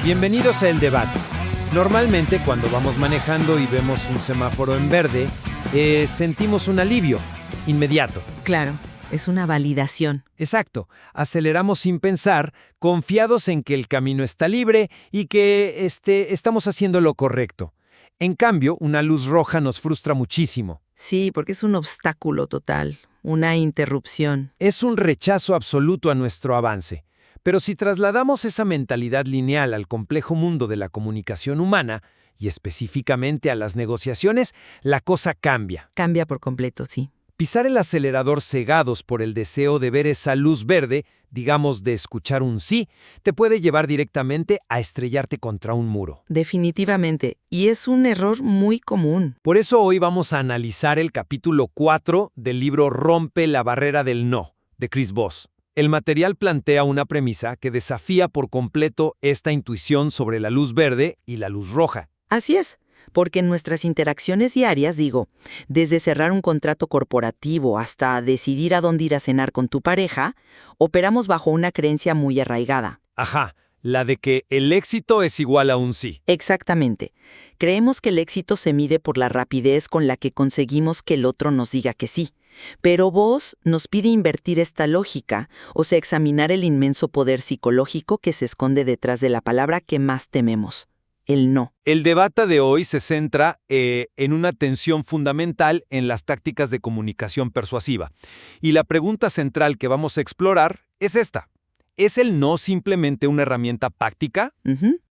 Bienvenidos a El Debate. Normalmente cuando vamos manejando y vemos un semáforo en verde, sentimos un alivio inmediato. Claro, es una validación. Exacto, aceleramos sin pensar, confiados en que el camino está libre y que estamos haciendo lo correcto. En cambio, una luz roja nos frustra muchísimo. Sí, porque es un obstáculo total, una interrupción. Es un rechazo absoluto a nuestro avance. Pero si trasladamos esa mentalidad lineal al complejo mundo de la comunicación humana, y específicamente a las negociaciones, la cosa cambia. Cambia por completo, sí. Pisar el acelerador cegados por el deseo de ver esa luz verde, digamos de escuchar un sí, te puede llevar directamente a estrellarte contra un muro. Definitivamente, y es un error muy común. Por eso hoy vamos a analizar el capítulo 4 del libro Rompe la barrera del no, de Chris Voss. El material plantea una premisa que desafía por completo esta intuición sobre la luz verde y la luz roja. Así es, porque en nuestras interacciones diarias, desde cerrar un contrato corporativo hasta decidir a dónde ir a cenar con tu pareja, operamos bajo una creencia muy arraigada. Ajá, la de que el éxito es igual a un sí. Exactamente. Creemos que el éxito se mide por la rapidez con la que conseguimos que el otro nos diga que sí. Pero Voss nos pide invertir esta lógica, o sea, examinar el inmenso poder psicológico que se esconde detrás de la palabra que más tememos, el no. El debate de hoy se centra en una tensión fundamental en las tácticas de comunicación persuasiva. Y la pregunta central que vamos a explorar es esta. ¿Es el no simplemente una herramienta práctica?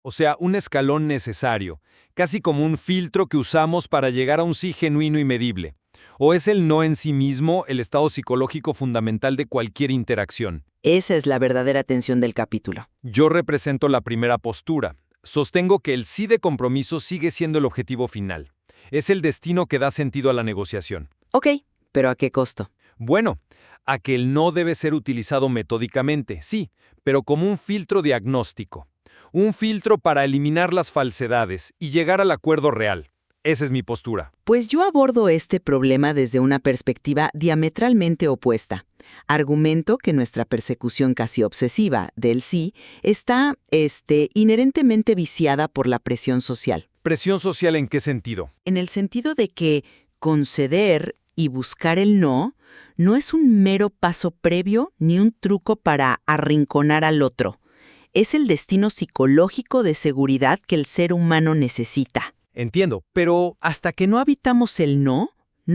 O sea, un escalón necesario, casi como un filtro que usamos para llegar a un sí genuino y medible. ¿O es el no en sí mismo el estado psicológico fundamental de cualquier interacción? Esa es la verdadera tensión del capítulo. Yo represento la primera postura. Sostengo que el sí de compromiso sigue siendo el objetivo final. Es el destino que da sentido a la negociación. Ok, pero ¿a qué costo? Bueno, a que el no debe ser utilizado metódicamente, sí, pero como un filtro diagnóstico. Un filtro para eliminar las falsedades y llegar al acuerdo real. Esa es mi postura. Pues yo abordo este problema desde una perspectiva diametralmente opuesta. Argumento que nuestra persecución casi obsesiva del sí está inherentemente viciada por la presión social. ¿Presión social en qué sentido? En el sentido de que conceder y buscar el no es un mero paso previo ni un truco para arrinconar al otro. Es el destino psicológico de seguridad que el ser humano necesita. Entiendo, pero Hasta que no habitamos el no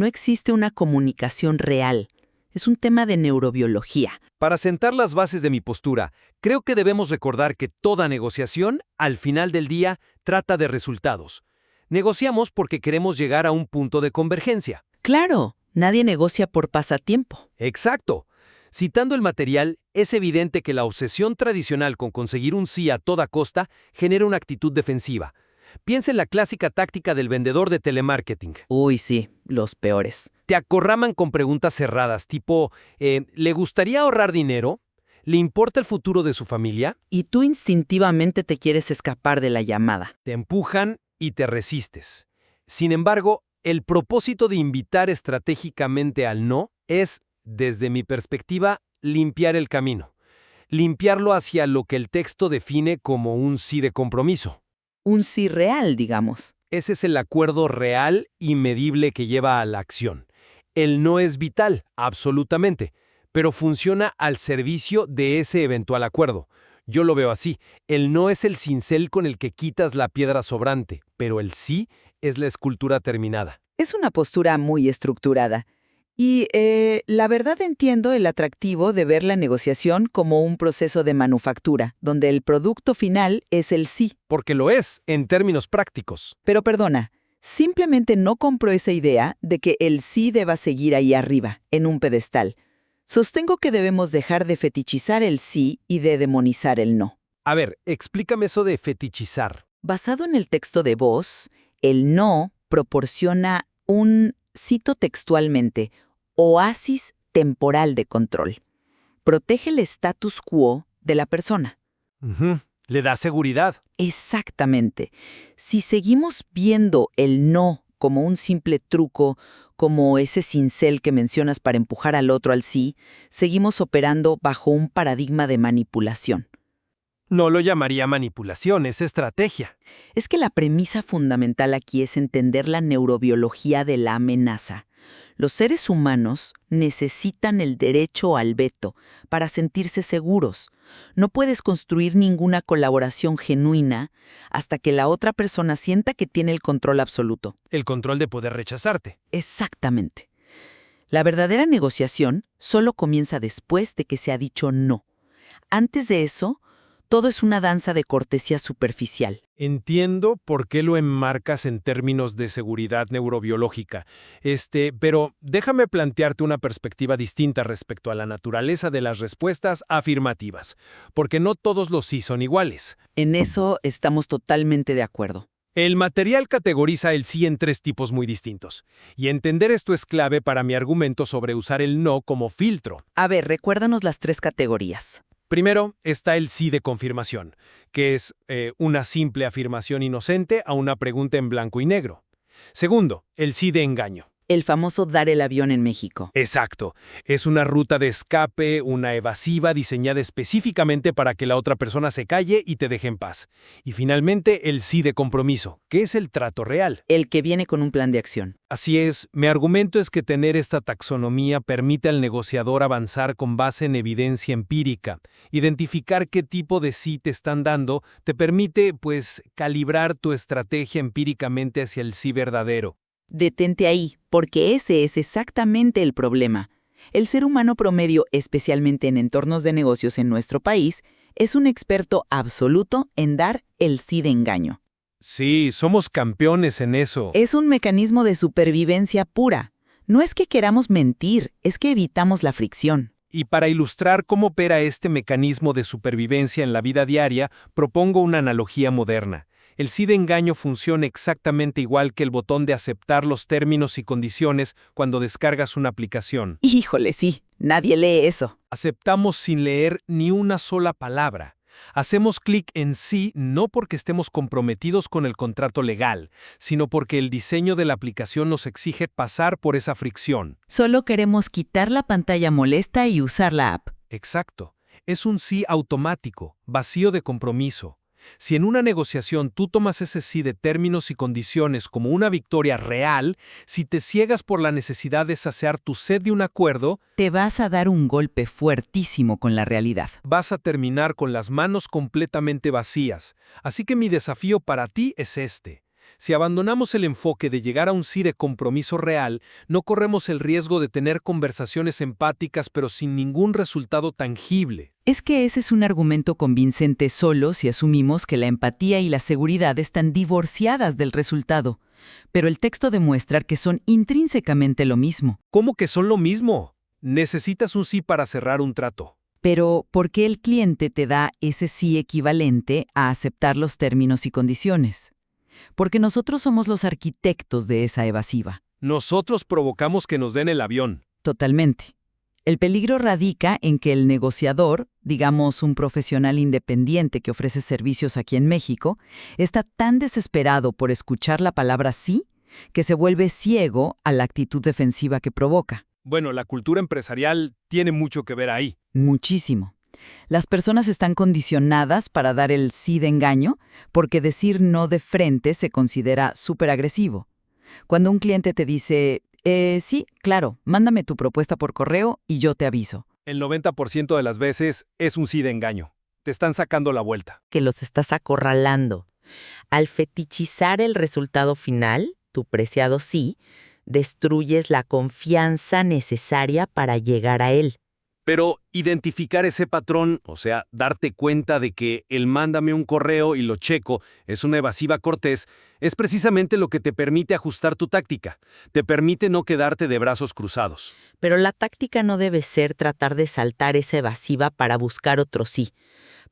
existe una comunicación real. Es un tema de neurobiología. para sentar las bases de mi postura, creo que debemos recordar que toda negociación, al final del día, trata de resultados. Negociamos porque queremos llegar a un punto de convergencia. Claro, nadie negocia por pasatiempo. Exacto. Citando el material, es evidente que la obsesión tradicional con conseguir un sí a toda costa genera una actitud defensiva. Piensa en la clásica táctica del vendedor de telemarketing. Uy, sí, los peores. Te acorraman con preguntas cerradas, tipo, ¿le gustaría ahorrar dinero? ¿Le importa el futuro de su familia? Y tú instintivamente te quieres escapar de la llamada. Te empujan y te resistes. Sin embargo, el propósito de invitar estratégicamente al no es, desde mi perspectiva, limpiar el camino. Limpiarlo hacia lo que el texto define como un sí de compromiso. Un sí real, digamos. Ese es el acuerdo real y medible que lleva a la acción. El no es vital, absolutamente, pero funciona al servicio de ese eventual acuerdo. Yo lo veo así. El no es el cincel con el que quitas la piedra sobrante, pero el sí es la escultura terminada. Es una postura muy estructurada. Y la verdad entiendo el atractivo de ver la negociación como un proceso de manufactura, donde el producto final es el sí. Porque lo es, en términos prácticos. Pero perdona, simplemente no compro esa idea de que el sí deba seguir ahí arriba, en un pedestal. Sostengo que debemos dejar de fetichizar el sí y de demonizar el no. A ver, explícame eso de fetichizar. Basado en el texto de Voss, el no proporciona un, cito textualmente, oasis temporal de control. Protege el status quo de la persona. Le da seguridad. Exactamente. Si seguimos viendo el no como un simple truco, como ese cincel que mencionas para empujar al otro al sí, seguimos operando bajo un paradigma de manipulación. No lo llamaría manipulación, es estrategia. Es que la premisa fundamental aquí es entender la neurobiología de la amenaza. Los seres humanos necesitan el derecho al veto para sentirse seguros. No puedes construir ninguna colaboración genuina hasta que la otra persona sienta que tiene el control absoluto. El control de poder rechazarte. Exactamente. La verdadera negociación solo comienza después de que se ha dicho no. Antes de eso, todo es una danza de cortesía superficial. Entiendo por qué lo enmarcas en términos de seguridad neurobiológica. Pero déjame plantearte una perspectiva distinta respecto a la naturaleza de las respuestas afirmativas, porque no todos los sí son iguales. En eso estamos totalmente de acuerdo. El material categoriza el sí en 3 tipos muy distintos, y entender esto es clave para mi argumento sobre usar el no como filtro. A ver, recuérdanos las 3 categorías. Primero está el sí de confirmación, que es una simple afirmación inocente a una pregunta en blanco y negro. Segundo, el sí de engaño. El famoso dar el avión en México. Exacto. Es una ruta de escape, una evasiva diseñada específicamente para que la otra persona se calle y te deje en paz. Y finalmente, el sí de compromiso, que es el trato real. El que viene con un plan de acción. Así es, mi argumento es que tener esta taxonomía permite al negociador avanzar con base en evidencia empírica. Identificar qué tipo de sí te están dando te permite, calibrar tu estrategia empíricamente hacia el sí verdadero. Detente ahí, porque ese es exactamente el problema. El ser humano promedio, especialmente en entornos de negocios en nuestro país, es un experto absoluto en dar el sí de engaño. Sí, somos campeones en eso. Es un mecanismo de supervivencia pura. No es que queramos mentir, es que evitamos la fricción. Y para ilustrar cómo opera este mecanismo de supervivencia en la vida diaria, propongo una analogía moderna. El sí de engaño funciona exactamente igual que el botón de aceptar los términos y condiciones cuando descargas una aplicación. Híjole, sí, nadie lee eso. Aceptamos sin leer ni una sola palabra. Hacemos clic en sí no porque estemos comprometidos con el contrato legal, sino porque el diseño de la aplicación nos exige pasar por esa fricción. Solo queremos quitar la pantalla molesta y usar la app. Exacto. Es un sí automático, vacío de compromiso. Si en una negociación tú tomas ese sí de términos y condiciones como una victoria real, si te ciegas por la necesidad de saciar tu sed de un acuerdo, te vas a dar un golpe fuertísimo con la realidad. Vas a terminar con las manos completamente vacías. Así que mi desafío para ti es este. Si abandonamos el enfoque de llegar a un sí de compromiso real, no corremos el riesgo de tener conversaciones empáticas pero sin ningún resultado tangible. Es que ese es un argumento convincente solo si asumimos que la empatía y la seguridad están divorciadas del resultado. Pero el texto demuestra que son intrínsecamente lo mismo. ¿Cómo que son lo mismo? Necesitas un sí para cerrar un trato. Pero, ¿por qué el cliente te da ese sí equivalente a aceptar los términos y condiciones? Porque nosotros somos los arquitectos de esa evasiva. Nosotros provocamos que nos den el avión. Totalmente. El peligro radica en que el negociador, digamos un profesional independiente que ofrece servicios aquí en México, está tan desesperado por escuchar la palabra sí que se vuelve ciego a la actitud defensiva que provoca. Bueno, la cultura empresarial tiene mucho que ver ahí. Muchísimo. Las personas están condicionadas para dar el sí de engaño porque decir no de frente se considera súper agresivo. Cuando un cliente te dice, sí, claro, mándame tu propuesta por correo y yo te aviso. El 90% de las veces es un sí de engaño. Te están sacando la vuelta. Que los estás acorralando. Al fetichizar el resultado final, tu preciado sí, destruyes la confianza necesaria para llegar a él. Pero identificar ese patrón, o sea, darte cuenta de que el mándame un correo y lo checo es una evasiva cortés, es precisamente lo que te permite ajustar tu táctica. Te permite no quedarte de brazos cruzados. Pero la táctica no debe ser tratar de saltar esa evasiva para buscar otro sí.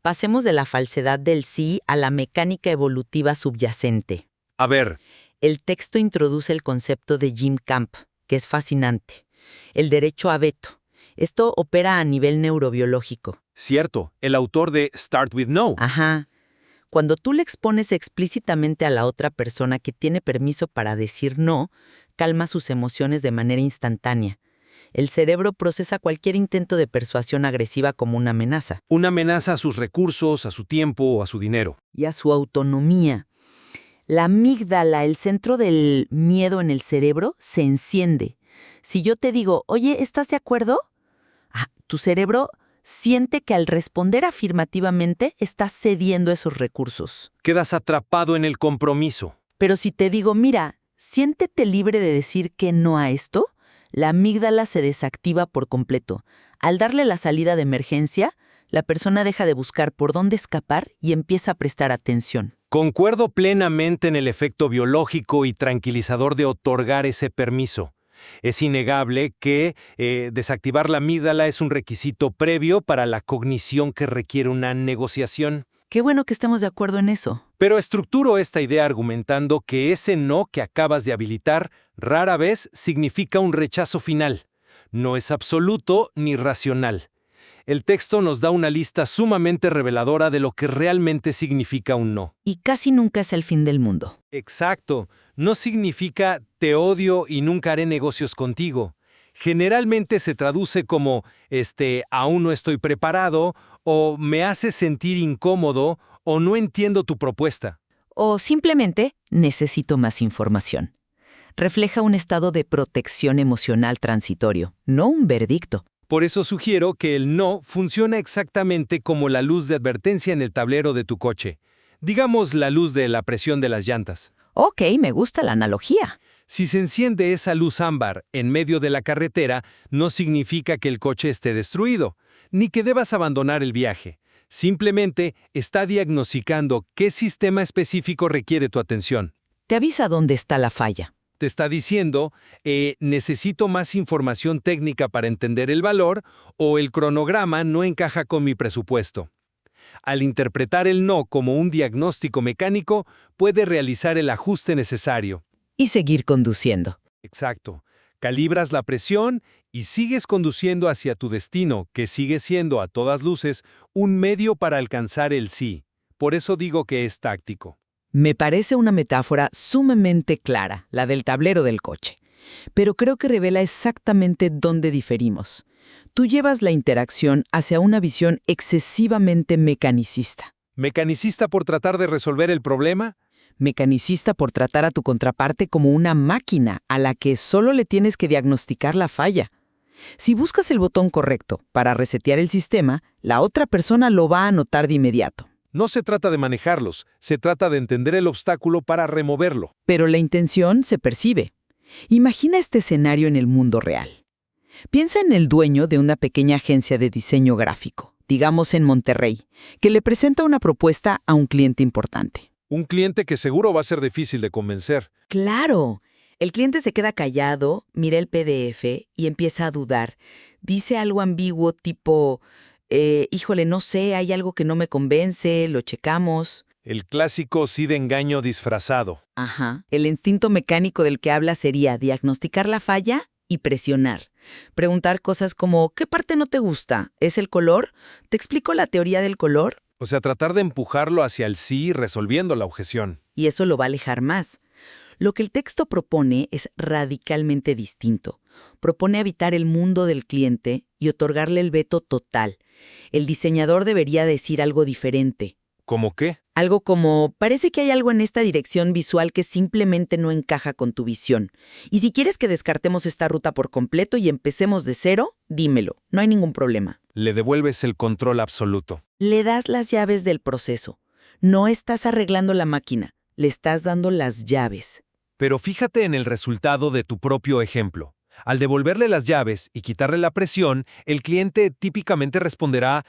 Pasemos de la falsedad del sí a la mecánica evolutiva subyacente. A ver. El texto introduce el concepto de Jim Camp, que es fascinante. El derecho a veto. Esto opera a nivel neurobiológico. Cierto, el autor de Start with No. Ajá. Cuando tú le expones explícitamente a la otra persona que tiene permiso para decir no, calma sus emociones de manera instantánea. El cerebro procesa cualquier intento de persuasión agresiva como una amenaza. Una amenaza a sus recursos, a su tiempo o a su dinero. Y a su autonomía. La amígdala, el centro del miedo en el cerebro, se enciende. Si yo te digo, oye, ¿estás de acuerdo? Tu cerebro siente que al responder afirmativamente estás cediendo esos recursos. Quedas atrapado en el compromiso. Pero si te digo, mira, siéntete libre de decir que no a esto, la amígdala se desactiva por completo. Al darle la salida de emergencia, la persona deja de buscar por dónde escapar y empieza a prestar atención. Concuerdo plenamente en el efecto biológico y tranquilizador de otorgar ese permiso. Es innegable que desactivar la amígdala es un requisito previo para la cognición que requiere una negociación. Qué bueno que estemos de acuerdo en eso. Pero estructuro esta idea argumentando que ese no que acabas de habilitar rara vez significa un rechazo final. No es absoluto ni racional. El texto nos da una lista sumamente reveladora de lo que realmente significa un no. Y casi nunca es el fin del mundo. Exacto. No significa te odio y nunca haré negocios contigo. Generalmente se traduce como aún no estoy preparado, o me hace sentir incómodo, o no entiendo tu propuesta. O simplemente necesito más información. Refleja un estado de protección emocional transitorio, no un veredicto. Por eso sugiero que el no funciona exactamente como la luz de advertencia en el tablero de tu coche. Digamos la luz de la presión de las llantas. Ok, me gusta la analogía. Si se enciende esa luz ámbar en medio de la carretera, no significa que el coche esté destruido, ni que debas abandonar el viaje. Simplemente está diagnosticando qué sistema específico requiere tu atención. Te avisa dónde está la falla. Te está diciendo, necesito más información técnica para entender el valor, o el cronograma no encaja con mi presupuesto. Al interpretar el no como un diagnóstico mecánico, puede realizar el ajuste necesario. Y seguir conduciendo. Exacto. Calibras la presión y sigues conduciendo hacia tu destino, que sigue siendo, a todas luces, un medio para alcanzar el sí. Por eso digo que es táctico. Me parece una metáfora sumamente clara, la del tablero del coche. Pero creo que revela exactamente dónde diferimos. Tú llevas la interacción hacia una visión excesivamente mecanicista. ¿Mecanicista por tratar de resolver el problema? Mecanicista por tratar a tu contraparte como una máquina a la que solo le tienes que diagnosticar la falla. Si buscas el botón correcto para resetear el sistema, la otra persona lo va a notar de inmediato. No se trata de manejarlos, se trata de entender el obstáculo para removerlo. Pero la intención se percibe. Imagina este escenario en el mundo real. Piensa en el dueño de una pequeña agencia de diseño gráfico, digamos en Monterrey, que le presenta una propuesta a un cliente importante. Un cliente que seguro va a ser difícil de convencer. ¡Claro! El cliente se queda callado, mira el PDF y empieza a dudar. Dice algo ambiguo tipo, híjole, no sé, hay algo que no me convence, lo checamos. El clásico sí de engaño disfrazado. Ajá. El instinto mecánico del que habla sería diagnosticar la falla y presionar. Preguntar cosas como, ¿qué parte no te gusta? ¿Es el color? ¿Te explico la teoría del color? O sea, tratar de empujarlo hacia el sí resolviendo la objeción. Y eso lo va a alejar más. Lo que el texto propone es radicalmente distinto. Propone habitar el mundo del cliente y otorgarle el veto total. El diseñador debería decir algo diferente. ¿Cómo qué? Algo como, parece que hay algo en esta dirección visual que simplemente no encaja con tu visión. Y si quieres que descartemos esta ruta por completo y empecemos de cero, dímelo, no hay ningún problema. Le devuelves el control absoluto. Le das las llaves del proceso. No estás arreglando la máquina, le estás dando las llaves. Pero fíjate en el resultado de tu propio ejemplo. Al devolverle las llaves y quitarle la presión, el cliente típicamente responderá,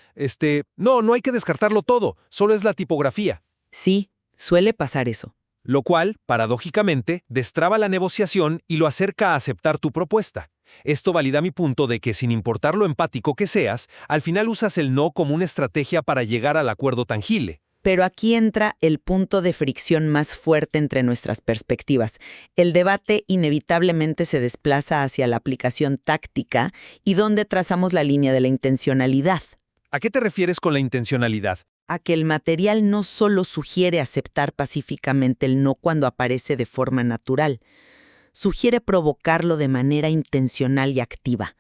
no hay que descartarlo todo, solo es la tipografía. Sí, suele pasar eso. Lo cual, paradójicamente, destraba la negociación y lo acerca a aceptar tu propuesta. Esto valida mi punto de que sin importar lo empático que seas, al final usas el no como una estrategia para llegar al acuerdo tangible. Pero aquí entra el punto de fricción más fuerte entre nuestras perspectivas. El debate inevitablemente se desplaza hacia la aplicación táctica y donde trazamos la línea de la intencionalidad. ¿A qué te refieres con la intencionalidad? A que el material no solo sugiere aceptar pacíficamente el no cuando aparece de forma natural, sugiere provocarlo de manera intencional y activa.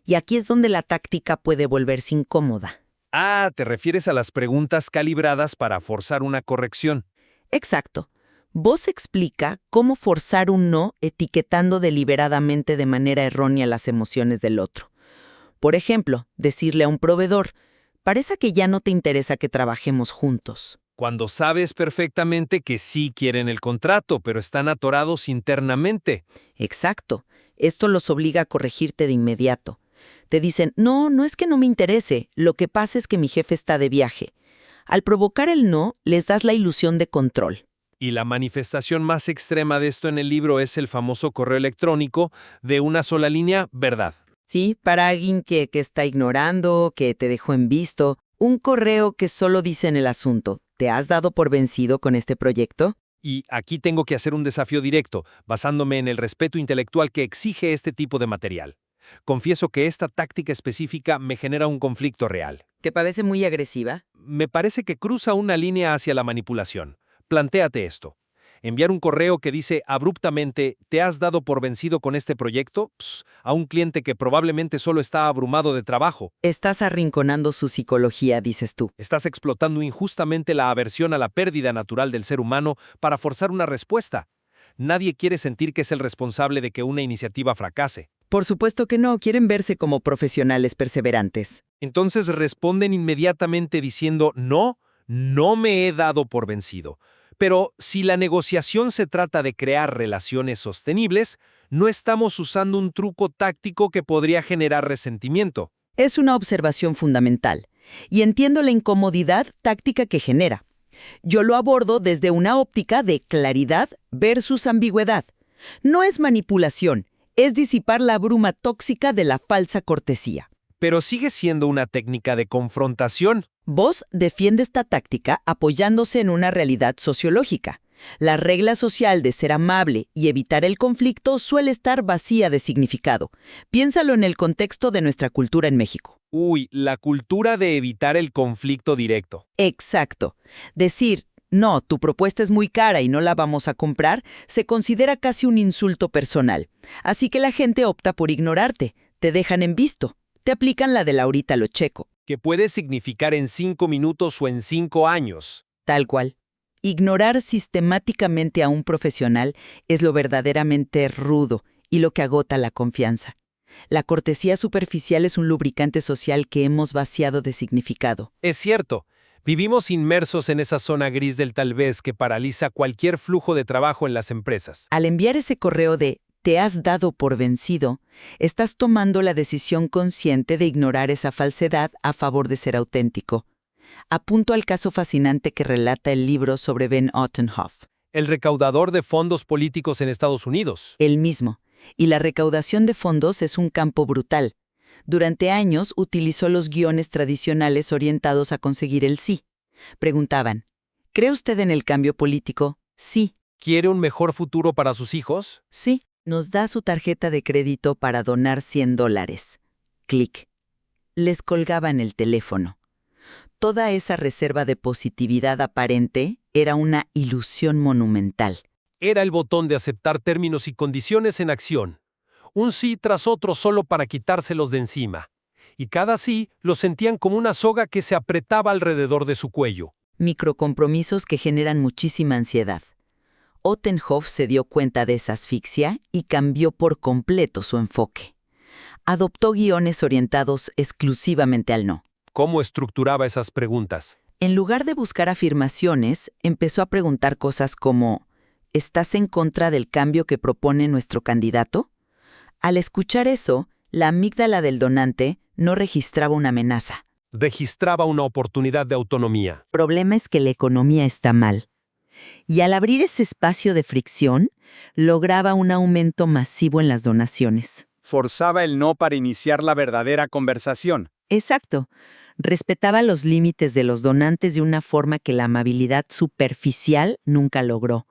Y aquí es donde la táctica puede volverse incómoda. Ah, te refieres a las preguntas calibradas para forzar una corrección. Exacto. Voss explica cómo forzar un no etiquetando deliberadamente de manera errónea las emociones del otro. Por ejemplo, decirle a un proveedor, parece que ya no te interesa que trabajemos juntos. Cuando sabes perfectamente que sí quieren el contrato, pero están atorados internamente. Exacto. Esto los obliga a corregirte de inmediato. Te dicen, no, no es que no me interese, lo que pasa es que mi jefe está de viaje. Al provocar el no, les das la ilusión de control. Y la manifestación más extrema de esto en el libro es el famoso correo electrónico de una sola línea, verdad. Sí, para alguien que está ignorando, que te dejó en visto, un correo que solo dice en el asunto, ¿te has dado por vencido con este proyecto? Y aquí tengo que hacer un desafío directo, basándome en el respeto intelectual que exige este tipo de material. Confieso que esta táctica específica me genera un conflicto real. ¿Te parece muy agresiva? Me parece que cruza una línea hacia la manipulación. Plantéate esto. Enviar un correo que dice abruptamente «¿Te has dado por vencido con este proyecto?» a un cliente que probablemente solo está abrumado de trabajo. Estás arrinconando su psicología, dices tú. Estás explotando injustamente la aversión a la pérdida natural del ser humano para forzar una respuesta. Nadie quiere sentir que es el responsable de que una iniciativa fracase. Por supuesto que no, quieren verse como profesionales perseverantes. Entonces responden inmediatamente diciendo «No, no me he dado por vencido». Pero si la negociación se trata de crear relaciones sostenibles, no estamos usando un truco táctico que podría generar resentimiento. Es una observación fundamental, y entiendo la incomodidad táctica que genera. Yo lo abordo desde una óptica de claridad versus ambigüedad. No es manipulación, es disipar la bruma tóxica de la falsa cortesía. Pero sigue siendo una técnica de confrontación. Voss defiende esta táctica apoyándose en una realidad sociológica. La regla social de ser amable y evitar el conflicto suele estar vacía de significado. Piénsalo en el contexto de nuestra cultura en México. Uy, la cultura de evitar el conflicto directo. Exacto. Decir, no, tu propuesta es muy cara y no la vamos a comprar, se considera casi un insulto personal. Así que la gente opta por ignorarte, te dejan en visto, te aplican la de Laurita lo checo. Que puede significar en 5 minutos o en 5 años. Tal cual. Ignorar sistemáticamente a un profesional es lo verdaderamente rudo y lo que agota la confianza. La cortesía superficial es un lubricante social que hemos vaciado de significado. Es cierto, vivimos inmersos en esa zona gris del tal vez que paraliza cualquier flujo de trabajo en las empresas. Al enviar ese correo de «te has dado por vencido», estás tomando la decisión consciente de ignorar esa falsedad a favor de ser auténtico. Apunto al caso fascinante que relata el libro sobre Ben Ottenhoff. El recaudador de fondos políticos en Estados Unidos. El mismo. Y la recaudación de fondos es un campo brutal. Durante años utilizó los guiones tradicionales orientados a conseguir el sí. Preguntaban, ¿cree usted en el cambio político? Sí. ¿Quiere un mejor futuro para sus hijos? Sí. Nos da su tarjeta de crédito para donar $100. Clic. Les colgaban el teléfono. Toda esa reserva de positividad aparente era una ilusión monumental. Era el botón de aceptar términos y condiciones en acción. Un sí tras otro solo para quitárselos de encima. Y cada sí lo sentían como una soga que se apretaba alrededor de su cuello. Microcompromisos que generan muchísima ansiedad. Ottenhoff se dio cuenta de esa asfixia y cambió por completo su enfoque. Adoptó guiones orientados exclusivamente al no. ¿Cómo estructuraba esas preguntas? En lugar de buscar afirmaciones, empezó a preguntar cosas como ¿estás en contra del cambio que propone nuestro candidato? Al escuchar eso, la amígdala del donante no registraba una amenaza. Registraba una oportunidad de autonomía. El problema es que la economía está mal. Y al abrir ese espacio de fricción, lograba un aumento masivo en las donaciones. Forzaba el no para iniciar la verdadera conversación. Exacto. Respetaba los límites de los donantes de una forma que la amabilidad superficial nunca logró.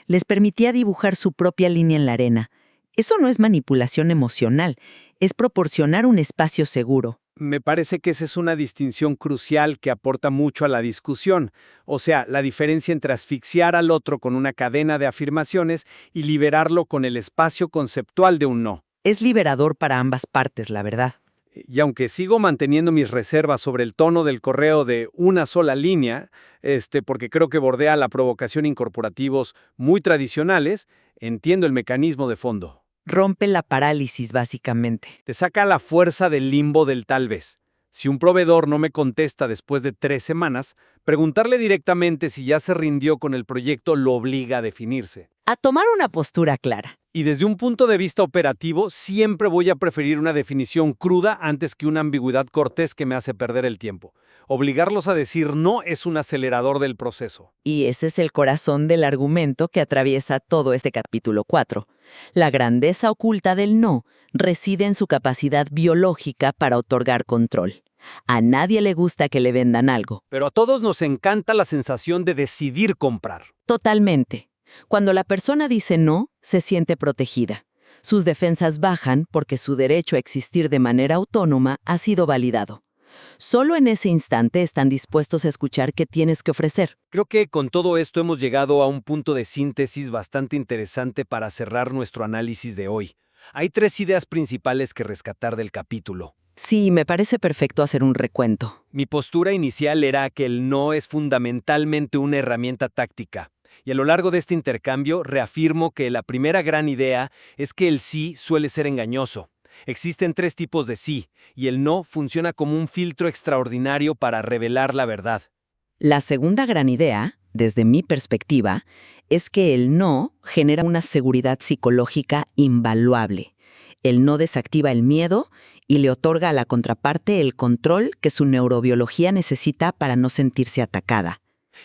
Les permitía dibujar su propia línea en la arena. Eso no es manipulación emocional, es proporcionar un espacio seguro. Me parece que esa es una distinción crucial que aporta mucho a la discusión. O sea, la diferencia entre asfixiar al otro con una cadena de afirmaciones y liberarlo con el espacio conceptual de un no. Es liberador para ambas partes, la verdad. Y aunque sigo manteniendo mis reservas sobre el tono del correo de una sola línea, porque creo que bordea la provocación incorporativos muy tradicionales, entiendo el mecanismo de fondo. Rompe la parálisis, básicamente. Te saca la fuerza del limbo del tal vez. Si un proveedor no me contesta después de 3 semanas, preguntarle directamente si ya se rindió con el proyecto lo obliga a definirse. A tomar una postura clara. Y desde un punto de vista operativo, siempre voy a preferir una definición cruda antes que una ambigüedad cortés que me hace perder el tiempo. Obligarlos a decir no es un acelerador del proceso. Y ese es el corazón del argumento que atraviesa todo este capítulo 4. La grandeza oculta del no reside en su capacidad biológica para otorgar control. A nadie le gusta que le vendan algo. Pero a todos nos encanta la sensación de decidir comprar. Totalmente. Cuando la persona dice no, se siente protegida. Sus defensas bajan porque su derecho a existir de manera autónoma ha sido validado. Solo en ese instante están dispuestos a escuchar qué tienes que ofrecer. Creo que con todo esto hemos llegado a un punto de síntesis bastante interesante para cerrar nuestro análisis de hoy. Hay 3 ideas principales que rescatar del capítulo. Sí, me parece perfecto hacer un recuento. Mi postura inicial era que el no es fundamentalmente una herramienta táctica. Y a lo largo de este intercambio reafirmo que la primera gran idea es que el sí suele ser engañoso. Existen 3 tipos de sí, y el no funciona como un filtro extraordinario para revelar la verdad. La segunda gran idea, desde mi perspectiva, es que el no genera una seguridad psicológica invaluable. El no desactiva el miedo y le otorga a la contraparte el control que su neurobiología necesita para no sentirse atacada.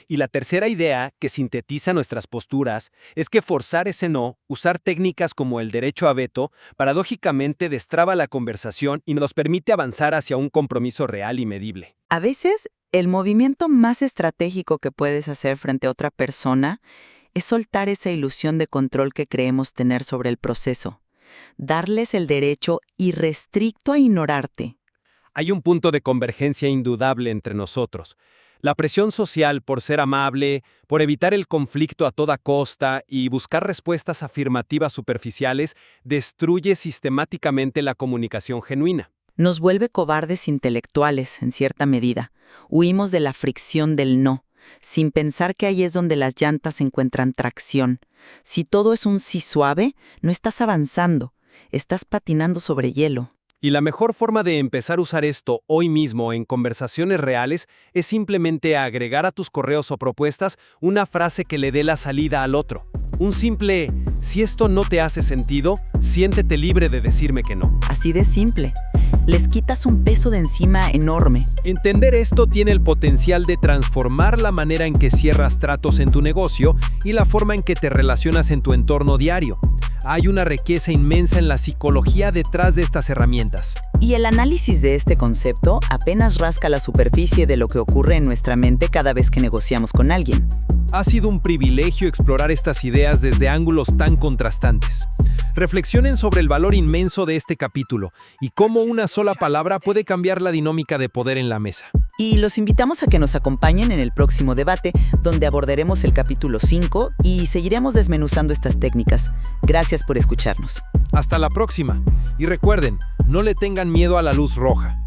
Y la tercera idea, que sintetiza nuestras posturas, es que forzar ese no, usar técnicas como el derecho a veto, paradójicamente destraba la conversación y nos permite avanzar hacia un compromiso real y medible. A veces, el movimiento más estratégico que puedes hacer frente a otra persona es soltar esa ilusión de control que creemos tener sobre el proceso. Darles el derecho irrestricto a ignorarte. Hay un punto de convergencia indudable entre nosotros. La presión social por ser amable, por evitar el conflicto a toda costa y buscar respuestas afirmativas superficiales destruye sistemáticamente la comunicación genuina. Nos vuelve cobardes intelectuales, en cierta medida. Huimos de la fricción del no, sin pensar que ahí es donde las llantas encuentran tracción. Si todo es un sí suave, no estás avanzando, estás patinando sobre hielo. Y la mejor forma de empezar a usar esto hoy mismo en conversaciones reales es simplemente agregar a tus correos o propuestas una frase que le dé la salida al otro. Un simple, si esto no te hace sentido, siéntete libre de decirme que no. Así de simple. Les quitas un peso de encima enorme. Entender esto tiene el potencial de transformar la manera en que cierras tratos en tu negocio y la forma en que te relacionas en tu entorno diario. Hay una riqueza inmensa en la psicología detrás de estas herramientas. Y el análisis de este concepto apenas rasca la superficie de lo que ocurre en nuestra mente cada vez que negociamos con alguien. Ha sido un privilegio explorar estas ideas desde ángulos tan contrastantes. Reflexionen sobre el valor inmenso de este capítulo y cómo una sola palabra puede cambiar la dinámica de poder en la mesa. Y los invitamos a que nos acompañen en el próximo debate, donde abordaremos el capítulo 5 y seguiremos desmenuzando estas técnicas. Gracias por escucharnos. Hasta la próxima. Y recuerden, no le tengan miedo a la luz roja.